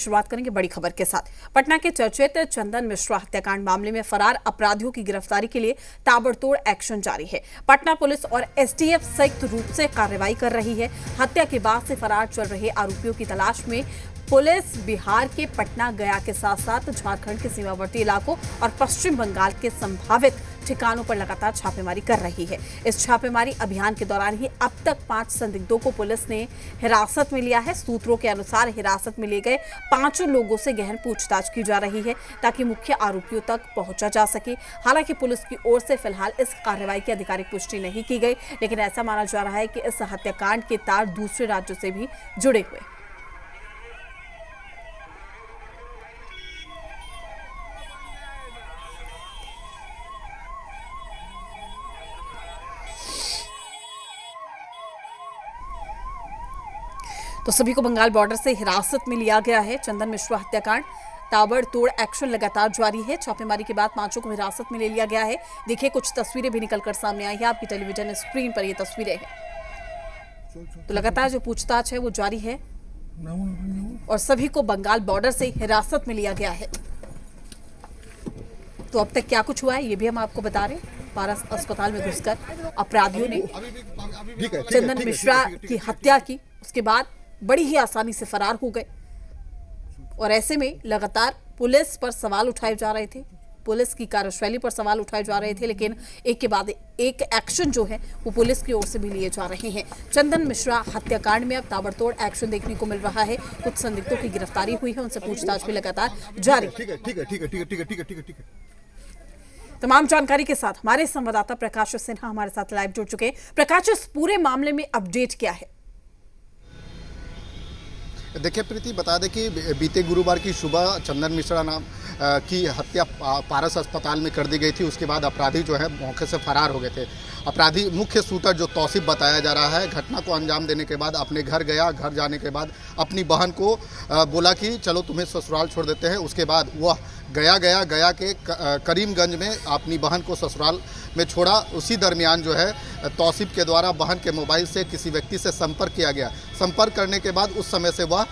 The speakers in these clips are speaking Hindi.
शुरुआत करेंगे बड़ी खबर के साथ। पटना के चर्चित चंदन मिश्रा हत्याकांड मामले में फरार अपराधियों की गिरफ्तारी के लिए ताबड़तोड़ एक्शन जारी है। पटना पुलिस और एसटीएफ संयुक्त रूप से कार्रवाई कर रही है। हत्या के बाद से फरार चल रहे आरोपियों की तलाश में पुलिस बिहार के पटना, गया के साथ साथ झारखंड के सीमावर्ती इलाकों और पश्चिम बंगाल के संभावित ठिकानों पर लगातार छापेमारी कर रही है। इस छापेमारी अभियान के दौरान ही अब तक 5 संदिग्धों को पुलिस ने हिरासत में लिया है। सूत्रों के अनुसार हिरासत में लिए गए 5 लोगों से गहन पूछताछ की जा रही है ताकि मुख्य आरोपियों तक पहुंचा जा सके। हालांकि पुलिस की ओर से फिलहाल इस कार्रवाई की आधिकारिक पुष्टि नहीं की गई, लेकिन ऐसा माना जा रहा है कि इस हत्याकांड के तार दूसरे राज्यों से भी जुड़े हुए। तो सभी को बंगाल बॉर्डर से हिरासत में लिया गया है। चंदन मिश्रा हत्याकांड ताबड़तोड़ एक्शन लगातार जारी है। छापेमारी के बाद 5 को हिरासत में ले लिया गया है। देखिए, कुछ तस्वीरें भी निकलकर सामने आई है। आपकी टेलीविजन स्क्रीन पर ये तस्वीरें हैं। तो लगातार जो पूछताछ है वो जारी है और सभी को बंगाल बॉर्डर से हिरासत में लिया गया है। तो अब तक क्या कुछ हुआ है ये भी हम आपको बता रहे हैं। पारस अस्पताल में घुसकर अपराधियों ने चंदन मिश्रा की हत्या की, उसके बाद बड़ी ही आसानी से फरार हो गए और ऐसे में लगातार पुलिस पर सवाल उठाए जा रहे थे, पुलिस की कार्यशैली पर सवाल उठाए जा रहे थे, लेकिन एक के बाद एक एक्शन जो है वो पुलिस की ओर से भी लिए जा रहे हैं। चंदन मिश्रा हत्याकांड में अब ताबड़तोड़ एक्शन देखने को मिल रहा है। कुछ संदिग्धों की गिरफ्तारी हुई है, उनसे पूछताछ भी लगातार जारी। ठीक है। तमाम जानकारी के साथ हमारे संवाददाता प्रकाश सिन्हा हमारे साथ लाइव जुड़ चुके हैं। प्रकाश, इस पूरे मामले में अपडेट क्या है? देखिए प्रीति, बता दें कि बीते गुरुवार की सुबह चंदन मिश्रा नाम की हत्या पारस अस्पताल में कर दी गई थी। उसके बाद अपराधी जो है मौके से फरार हो गए थे। अपराधी मुख्य शूटर जो तौसीफ बताया जा रहा है, घटना को अंजाम देने के बाद अपने घर गया। घर जाने के बाद अपनी बहन को बोला कि चलो तुम्हें ससुराल छोड़ देते हैं। उसके बाद वह गया के करीमगंज में अपनी बहन को ससुराल में छोड़ा। उसी दरमियान जो है तौसीफ के द्वारा बहन के मोबाइल से किसी व्यक्ति से संपर्क किया गया। संपर्क करने के बाद उस समय से वह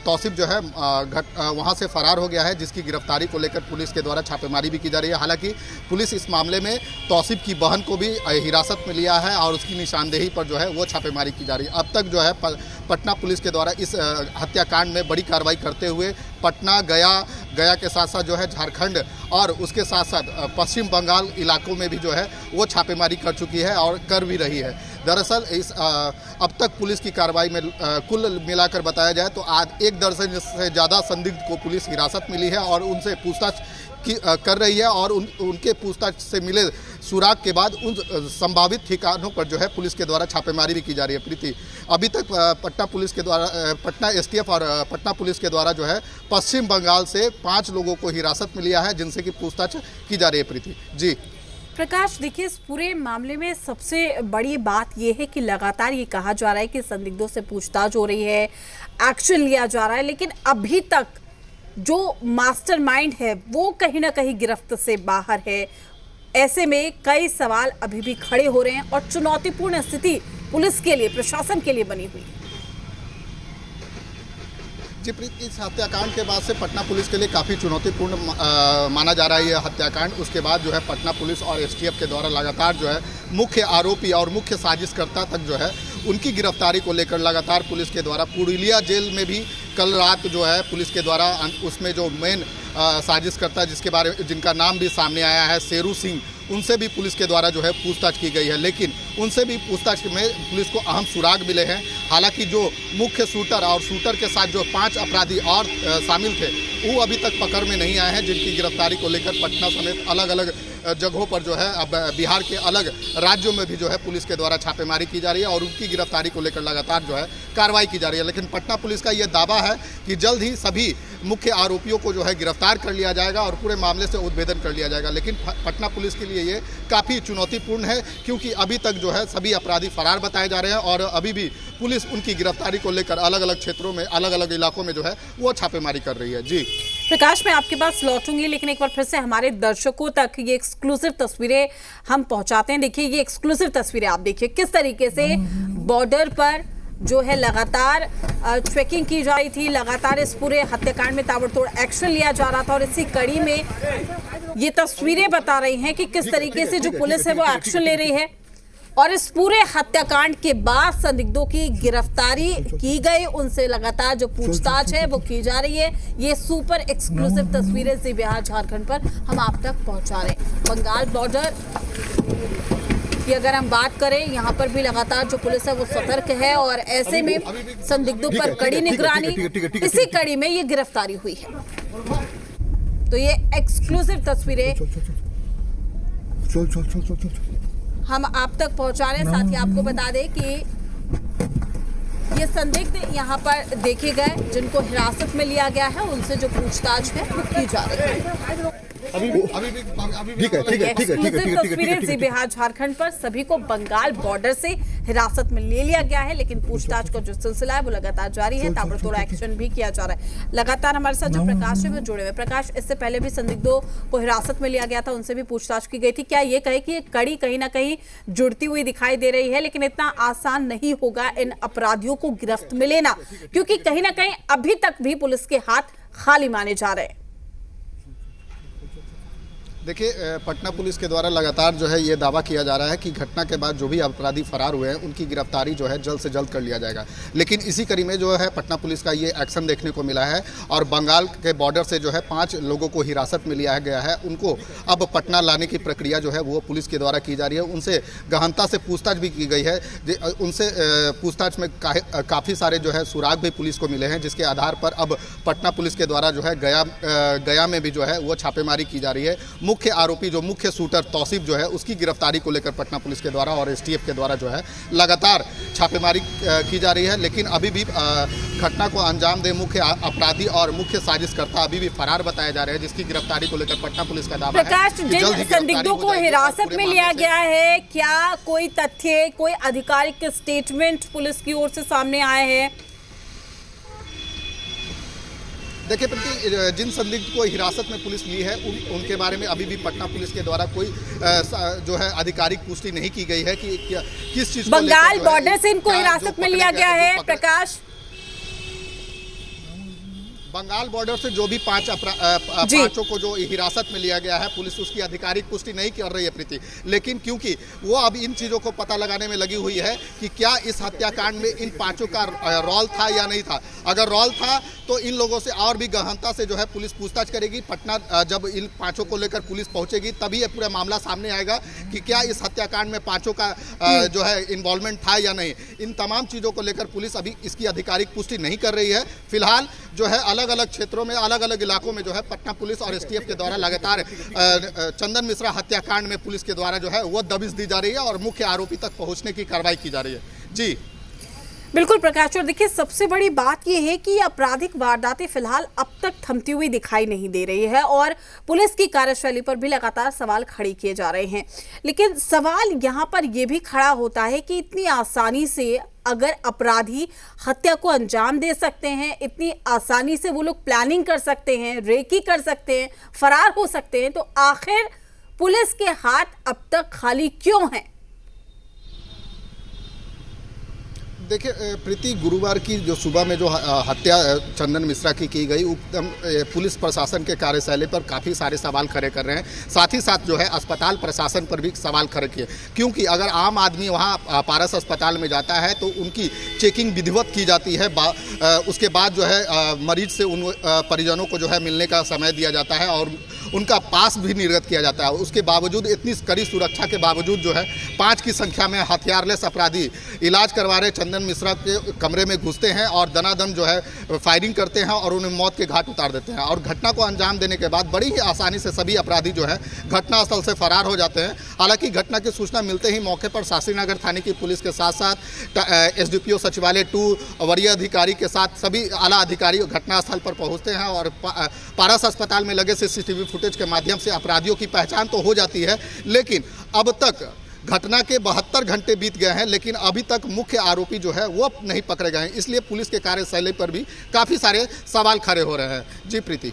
तौसीफ जो है वहां से फरार हो गया है, जिसकी गिरफ्तारी को लेकर पुलिस के द्वारा छापेमारी भी की जा रही है। हालांकि पुलिस इस मामले में तौसीफ की बहन को भी हिरासत में लिया है और उसकी निशानदेही पर जो है वो छापेमारी की जा रही है। अब तक जो है पटना पुलिस के द्वारा इस हत्याकांड में बड़ी कार्रवाई करते हुए पटना, गया के साथ साथ जो है झारखंड और उसके साथ साथ पश्चिम बंगाल इलाकों में भी जो है वो छापेमारी कर चुकी है और कर भी रही है। दरअसल इस अब तक पुलिस की कार्रवाई में कुल मिलाकर बताया जाए तो आज 1 दर्जन से ज़्यादा संदिग्ध को पुलिस हिरासत मिली है और उनसे पूछताछ कर रही है और उनके पूछताछ से मिले सुराग के बाद उन संभावित ठिकानों पर जो है पुलिस के द्वारा छापेमारी भी की जा रही है। प्रीति, अभी तक पटना पुलिस के द्वारा पटना एसटीएफ और पटना पुलिस के द्वारा जो है पश्चिम बंगाल से 5 लोगों को हिरासत में लिया है, जिनसे कि पूछताछ की जा रही है। प्रीति जी। प्रकाश, देखिए, इस पूरे मामले में सबसे बड़ी बात यह है कि लगातार ये कहा जा रहा है कि संदिग्धों से पूछताछ हो रही है, एक्शन लिया जा रहा है, लेकिन अभी तक जो मास्टरमाइंड है वो कहीं ना कहीं गिरफ्त से बाहर है। ऐसे में कई सवाल अभी भी खड़े हो रहे हैं और चुनौतीपूर्ण स्थिति पुलिस के लिए, प्रशासन के लिए बनी हुई है। जी प्रीति, इस हत्याकांड के बाद से पटना पुलिस के लिए काफ़ी चुनौतीपूर्ण माना जा रहा है यह हत्याकांड। उसके बाद जो है पटना पुलिस और एसटीएफ के द्वारा लगातार जो है मुख्य आरोपी और मुख्य साजिशकर्ता तक जो है उनकी गिरफ्तारी को लेकर लगातार पुलिस के द्वारा पुरुलिया जेल में भी कल रात जो है पुलिस के द्वारा उसमें जो मेन साजिशकर्ता जिनका नाम भी सामने आया है, शेरू सिंह, उनसे भी पुलिस के द्वारा जो है पूछताछ की गई है। लेकिन उनसे भी पूछताछ में पुलिस को अहम सुराग मिले हैं। हालांकि जो मुख्य शूटर और शूटर के साथ जो 5 अपराधी और शामिल थे वो अभी तक पकड़ में नहीं आए हैं, जिनकी गिरफ्तारी को लेकर पटना समेत अलग अलग जगहों पर जो है अब बिहार के अलग राज्यों में भी जो है पुलिस के द्वारा छापेमारी की जा रही है और उनकी गिरफ्तारी को लेकर लगातार जो है कार्रवाई की जा रही है। लेकिन पटना पुलिस का ये दावा है कि जल्द ही सभी मुख्य आरोपियों को जो है गिरफ्तार कर लिया जाएगा और पूरे मामले से उद्भेदन कर लिया जाएगा। लेकिन पटना पुलिस के लिए ये काफ़ी चुनौतीपूर्ण है, क्योंकि अभी तक जो है सभी अपराधी फरार बताए जा रहे हैं और अभी भी पुलिस उनकी गिरफ्तारी को लेकर अलग अलग क्षेत्रों में, अलग अलग इलाकों में जो है वो छापेमारी कर रही है। जी प्रकाश, मैं आपके पास लौटूंगी, लेकिन एक बार फिर से हमारे दर्शकों तक ये एक्सक्लूसिव तस्वीरें हम पहुंचाते हैं। देखिए, ये एक्सक्लूसिव तस्वीरें आप देखिए किस तरीके से बॉर्डर पर जो है लगातार चेकिंग की जा रही थी, लगातार इस पूरे हत्याकांड में ताबड़तोड़ एक्शन लिया जा रहा था और इसी कड़ी में ये तस्वीरें बता रही हैं कि किस तरीके से जो पुलिस है वो एक्शन ले रही है और इस पूरे हत्याकांड के बाद संदिग्धों की गिरफ्तारी की गई, उनसे लगातार जो पूछताछ है वो की जा रही है। ये सुपर एक्सक्लूसिव तस्वीरें जी बिहार झारखंड पर हम आप तक पहुंचा रहे हैं। बंगाल बॉर्डर की अगर हम बात करें, यहाँ पर भी लगातार जो पुलिस है वो सतर्क है और ऐसे में संदिग्धों पर कड़ी निगरानी, इसी कड़ी में ये गिरफ्तारी हुई है। तो ये एक्सक्लूसिव तस्वीरें हम आप तक पहुंचा रहे हैं। साथ ही आपको बता दें कि ये संदिग्ध यहाँ पर देखे गए, जिनको हिरासत में लिया गया है, उनसे जो पूछताछ है वो की जा रही है। तस्वीरें जी बिहार झारखंड पर सभी को बंगाल बॉर्डर से हिरासत में ले लिया गया है, लेकिन पूछताछ का जो सिलसिला है वो लगातार जारी है। ताबड़तोड़ एक्शन भी किया जा रहा है। लगातार हमारे साथ जो प्रकाश है वो जुड़े हुए। प्रकाश, इससे पहले भी संदिग्धों को हिरासत में लिया गया था, उनसे भी पूछताछ की गई थी। क्या ये कहे कि ये कड़ी कहीं ना कहीं जुड़ती हुई दिखाई दे रही है, लेकिन इतना आसान नहीं होगा इन अपराधियों को गिरफ्त में लेना, क्योंकि कहीं ना कहीं अभी तक भी पुलिस के हाथ खाली माने जा रहे हैं। देखिए, पटना पुलिस के द्वारा लगातार जो है ये दावा किया जा रहा है कि घटना के बाद जो भी अपराधी फरार हुए हैं उनकी गिरफ्तारी जो है जल्द से जल्द कर लिया जाएगा। लेकिन इसी कड़ी में जो है पटना पुलिस का ये एक्शन देखने को मिला है और बंगाल के बॉर्डर से जो है 5 लोगों को हिरासत में लिया गया है। उनको अब पटना लाने की प्रक्रिया जो है वो पुलिस के द्वारा की जा रही है। उनसे गहनता से पूछताछ भी की गई है। उनसे पूछताछ में काफ़ी सारे जो है सुराग भी पुलिस को मिले हैं, जिसके आधार पर अब पटना पुलिस के द्वारा जो है गया में भी जो है वो छापेमारी की जा रही है। मुख्य आरोपी जो मुख्य शूटर तौसीफ जो है उसकी गिरफ्तारी को लेकर पटना पुलिस के द्वारा और एसटीएफ के द्वारा जो है लगातार छापेमारी की जा रही है। लेकिन अभी भी घटना को अंजाम दे मुख्य अपराधी और मुख्य साजिशकर्ता अभी भी फरार बताए जा रहे हैं, जिसकी गिरफ्तारी को लेकर पटना पुलिस का दावा है। प्रकाश, जिन संदिग्धों को हिरासत में लिया गया है, क्या कोई तथ्य, कोई आधिकारिक स्टेटमेंट पुलिस की ओर से सामने आए हैं? देखिए प्रीति, जिन संदिग्ध को हिरासत में पुलिस ली है उनके बारे में अभी भी पटना पुलिस के द्वारा कोई जो है आधिकारिक पुष्टि नहीं की गई है कि किस चीज बंगाल बॉर्डर से इनको हिरासत में लिया गया है। प्रकाश, बंगाल बॉर्डर से जो भी पांचों को जो हिरासत में लिया गया है, पुलिस उसकी आधिकारिक पुष्टि नहीं कर रही है प्रीति। लेकिन क्योंकि वो अब इन चीज़ों को पता लगाने में लगी हुई है कि क्या इस हत्याकांड में इन 5 का रोल था या नहीं था। अगर रोल था तो इन लोगों से और भी गहनता से जो है पुलिस पूछताछ करेगी। पटना जब इन 5 को लेकर पुलिस पहुंचेगी तभी ये पूरा मामला सामने आएगा कि क्या इस हत्याकांड में 5 का जो है इन्वॉल्वमेंट था या नहीं। इन तमाम चीज़ों को लेकर पुलिस अभी इसकी आधिकारिक पुष्टि नहीं कर रही है। फिलहाल जो है अलग अलग क्षेत्रों में, अलग अलग इलाकों में जो है पटना पुलिस और एसटीएफ के द्वारा लगातार चंदन मिश्रा हत्याकांड में पुलिस के द्वारा जो है वो दबिश दी जा रही है और मुख्य आरोपी तक पहुंचने की कार्रवाई की जा रही है। जी बिल्कुल प्रकाश, और देखिए सबसे बड़ी बात यह है कि आपराधिक वारदातें फिलहाल अब तक थमती हुई दिखाई नहीं दे रही है और पुलिस की कार्यशैली पर भी लगातार सवाल खड़े किए जा रहे हैं। लेकिन सवाल यहाँ पर यह भी खड़ा होता है कि इतनी आसानी से अगर अपराधी हत्या को अंजाम दे सकते हैं, इतनी आसानी से वो लोग प्लानिंग कर सकते हैं, रेकी कर सकते हैं, फरार हो सकते हैं, तो आखिर पुलिस के हाथ अब तक खाली क्यों हैं? देखिए प्रीति, गुरुवार की जो सुबह में जो हत्या चंदन मिश्रा की गई, एकदम पुलिस प्रशासन के कार्यशैली पर काफ़ी सारे सवाल खड़े कर रहे हैं। साथ ही साथ जो है अस्पताल प्रशासन पर भी सवाल खड़े किए, क्योंकि अगर आम आदमी वहाँ पारस अस्पताल में जाता है तो उनकी चेकिंग विधिवत की जाती है। उसके बाद जो है मरीज से उन परिजनों को जो है मिलने का समय दिया जाता है और उनका पास भी निर्गत किया जाता है। उसके बावजूद, इतनी कड़ी सुरक्षा के बावजूद जो है 5 की संख्या में हथियारलेस अपराधी इलाज करवा रहे चंदन मिश्रा के कमरे में घुसते हैं और दनादन जो है फायरिंग करते हैं और उन्हें मौत के घाट उतार देते हैं। और घटना को अंजाम देने के बाद बड़ी ही आसानी से सभी अपराधी जो है घटनास्थल से फरार हो जाते हैं। हालांकि घटना की सूचना मिलते ही मौके पर शास्त्रीनगर थाने की पुलिस के साथ साथ एसडीपीओ सचिवालय 2 वरीय अधिकारी के साथ सभी आला अधिकारी घटनास्थल पर पहुंचते हैं और पारस अस्पताल में लगे सीसीटीवी फुटेज के माध्यम से अपराधियों की पहचान तो हो जाती है। लेकिन अब तक घटना के 72 घंटे बीत गए हैं, लेकिन अभी तक मुख्य आरोपी जो है वो नहीं पकड़े गए हैं। इसलिए पुलिस के कार्यशैली पर भी काफ़ी सारे सवाल खड़े हो रहे हैं। जी प्रीति।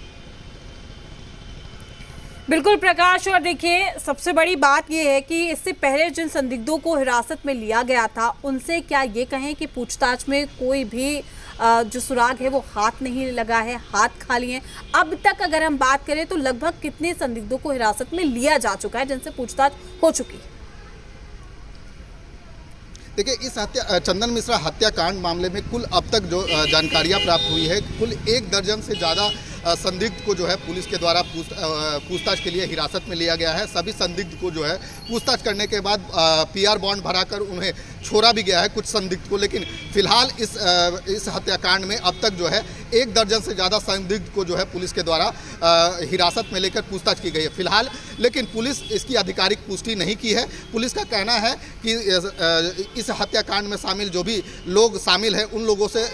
बिल्कुल प्रकाश, और देखिए सबसे बड़ी बात यह है कि इससे पहले जिन संदिग्धों को हिरासत में लिया गया था उनसे क्या ये कहें कि पूछताछ में कोई भी जो सुराग है वो हाथ नहीं लगा है, हाथ खाली हैं। अब तक अगर हम बात करें तो लगभग कितने संदिग्धों को हिरासत में लिया जा चुका है जिनसे पूछताछ हो चुकी है? देखिए, इस चंदन मिश्रा हत्याकांड मामले में कुल अब तक जो जानकारियां प्राप्त हुई है, कुल 1 दर्जन से ज़्यादा संदिग्ध को जो है पुलिस के द्वारा पूछताछ के लिए हिरासत में लिया गया है। सभी संदिग्ध को जो है पूछताछ करने के बाद पीआर बॉन्ड भराकर उन्हें छोड़ा भी गया है कुछ संदिग्ध को। लेकिन फिलहाल इस हत्याकांड में अब तक जो है 1 दर्जन से ज़्यादा संदिग्ध को जो है पुलिस के द्वारा हिरासत में लेकर पूछताछ की गई है फिलहाल। लेकिन पुलिस इसकी आधिकारिक पुष्टि नहीं की है। पुलिस का कहना है कि इस हत्याकांड में शामिल जो भी लोग शामिल हैं उन लोगों से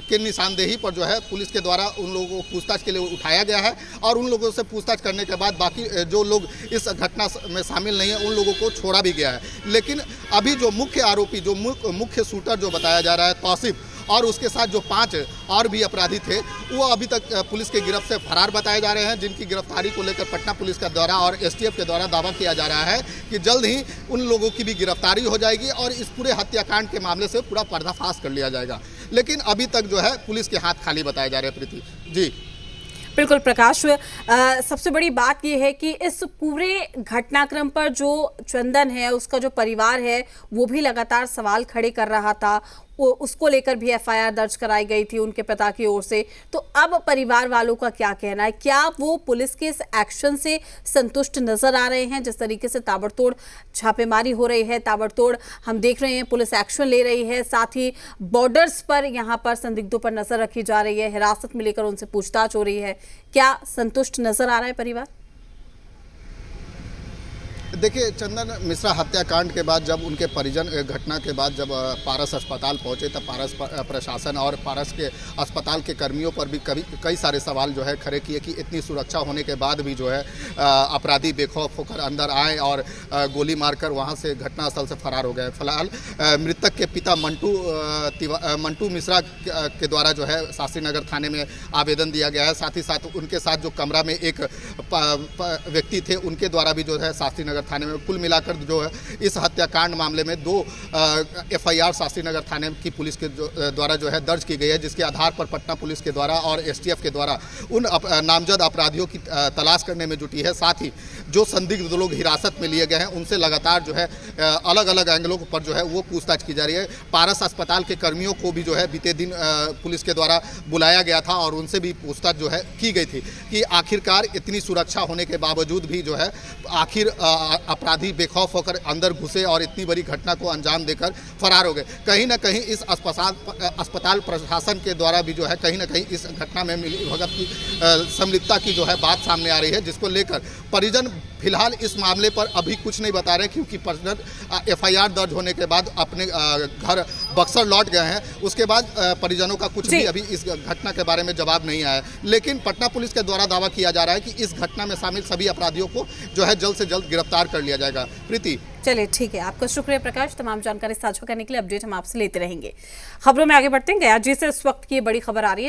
के निशानदेही पर जो है पुलिस के द्वारा उन लोगों को पूछताछ के लिए उठाया गया है, और उन लोगों से पूछताछ करने के बाद बाकी जो लोग इस घटना में शामिल नहीं है उन लोगों को छोड़ा भी गया है। लेकिन अभी जो मुख्य आरोपी, जो मुख्य शूटर जो बताया जा रहा है तौसीफ, और उसके साथ जो 5 और भी अपराधी थे, वो अभी तक पुलिस के गिरफ्त से फरार बताए जा रहे हैं, जिनकी गिरफ्तारी को लेकर पटना पुलिस के द्वारा और एसटीएफ के द्वारा दावा किया जा रहा है कि जल्द ही उन लोगों की भी गिरफ्तारी हो जाएगी और इस पूरे हत्याकांड के मामले से पूरा पर्दाफाश कर लिया जाएगा। लेकिन अभी तक जो है पुलिस के हाथ खाली बताए जा रहे हैं। प्रीति जी। बिल्कुल प्रकाश, सबसे बड़ी बात यह है कि इस पूरे घटनाक्रम पर जो चंदन है उसका जो परिवार है वो भी लगातार सवाल खड़े कर रहा था। उसको लेकर भी एफआईआर दर्ज कराई गई थी उनके पिता की ओर से। तो अब परिवार वालों का क्या कहना है? क्या वो पुलिस के इस एक्शन से संतुष्ट नजर आ रहे हैं? जिस तरीके से ताबड़तोड़ छापेमारी हो रही है, ताबड़तोड़ हम देख रहे हैं पुलिस एक्शन ले रही है, साथ ही बॉर्डर्स पर यहाँ पर संदिग्धों पर नजर रखी जा रही है, हिरासत में लेकर उनसे पूछताछ हो रही है। क्या संतुष्ट नजर आ रहा है परिवार? देखिए, चंदन मिश्रा हत्याकांड के बाद जब उनके परिजन घटना के बाद जब पारस अस्पताल पहुंचे, तब पारस प्रशासन और पारस के अस्पताल के कर्मियों पर भी कई सारे सवाल जो है खड़े किए कि इतनी सुरक्षा होने के बाद भी जो है अपराधी बेखौफ होकर अंदर आए और गोली मारकर वहां से घटनास्थल से फरार हो गए। फिलहाल मृतक के पिता मंटू मिश्रा के द्वारा जो है शास्त्री नगर थाने में आवेदन दिया गया है। साथ ही साथ उनके साथ जो कमरा में एक व्यक्ति थे उनके द्वारा भी जो है शास्त्री नगर थाने में, कुल मिलाकर जो है इस हत्याकांड मामले में 2 एफआईआर शास्त्री नगर थाने की पुलिस के द्वारा जो है दर्ज की गई है, जिसके आधार पर पटना पुलिस के द्वारा और एसटीएफ के द्वारा उन नामजद अपराधियों की तलाश करने में जुटी है। साथ ही जो संदिग्ध लोग हिरासत में लिए गए हैं उनसे लगातार जो है अलग अलग एंगलों पर जो है वो पूछताछ की जा रही है। पारस अस्पताल के कर्मियों को भी जो है बीते दिन पुलिस के द्वारा बुलाया गया था और उनसे भी पूछताछ जो है की गई थी कि आखिरकार इतनी सुरक्षा होने के बावजूद भी जो है आखिर अपराधी बेखौफ होकर अंदर घुसे और इतनी बड़ी घटना को अंजाम देकर फरार हो गए। कहीं ना कहीं इस अस्पताल प्रशासन के द्वारा भी जो है कहीं ना कहीं इस घटना में मिलीभगत की संलिप्तता की जो है बात सामने आ रही है, जिसको लेकर परिजन फिलहाल इस मामले पर अभी कुछ नहीं बता रहे, क्योंकि परिजन एफआईआर दर्ज होने के बाद अपने घर बक्सर लौट गए हैं। उसके बाद परिजनों का कुछ भी अभी इस घटना के बारे में जवाब नहीं आया। लेकिन पटना पुलिस के द्वारा दावा किया जा रहा है कि इस घटना में शामिल सभी अपराधियों को जो है जल्द से जल्द गिरफ्तार कर लिया जाएगा। प्रीति, चलिए ठीक है, आपका शुक्रिया प्रकाश, तमाम जानकारी साझा करने के लिए। अपडेट हम आपसे लेते रहेंगे। खबरों में आगे बढ़ते हैं। गया जी से इस वक्त की बड़ी खबर आ रही है।